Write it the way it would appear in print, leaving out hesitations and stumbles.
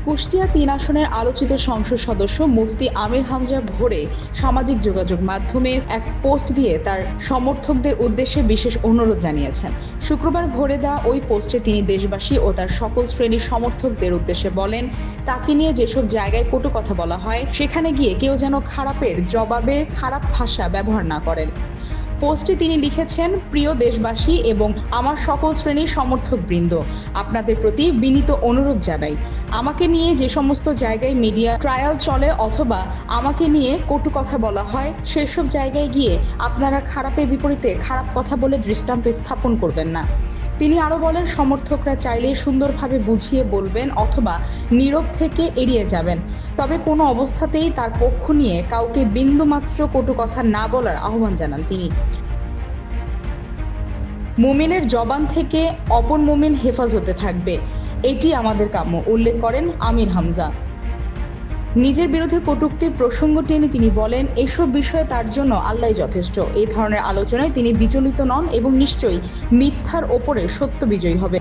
কুষ্টিয়া ৩ আসনের আলোচিত সংসদ সদস্য মুফতি আমির হামজা ভোরে সামাজিক যোগাযোগ মাধ্যমে এক পোস্ট দিয়ে তার সমর্থকদের উদ্দেশ্যে বিশেষ অনুরোধ জানিয়েছেন। শুক্রবার ভোরে দেওয়া ওই পোস্টে তিনি দেশবাসী ও তার সকল শ্রেণীর সমর্থকদের উদ্দেশ্যে বলেন, তাকে নিয়ে যেসব জায়গায় কটু কথা বলা হয় সেখানে গিয়ে কেউ যেন খারাপের জবাবে খারাপ ভাষা ব্যবহার না করেন। পোস্টে তিনি লিখেছেন, প্রিয় দেশবাসী এবং আমার সকল শ্রেণীর সমর্থকবৃন্দ, আপনাদের প্রতি বিনীত অনুরোধ জানাই, আমাকে নিয়ে যে সমস্ত জায়গায় মিডিয়া ট্রায়াল চলে অথবা আমাকে নিয়ে কটু কথা বলা হয় সেসব জায়গায় গিয়ে আপনারা খারাপের বিপরীতে খারাপ কথা বলে দৃষ্টান্ত স্থাপন করবেন না। তিনি আরো বলেন, সমর্থকরা চাইলে সুন্দরভাবে বুঝিয়ে বলবেন অথবা নীরব থেকে এড়িয়ে যাবেন, তবে কোনো অবস্থাতেই তার পক্ষ নিয়ে কাউকে বিন্দুমাত্র কটু কথা না বলার আহ্বান জানান তিনি। মুমিনের জবান থেকে অপর মুমিন হেফাজতে থাকবে, এটি আমাদের কাম্য, উল্লেখ করেন আমির হামজা। নিজের বিরুদ্ধে কটূক্তির প্রসঙ্গ টেনে তিনি বলেন, এসব বিষয়ে তার জন্য আল্লাহই যথেষ্ট। এই ধরনের আলোচনায় তিনি বিচলিত নন এবং নিশ্চয়ই মিথ্যার ওপরে সত্য বিজয়ী হবে।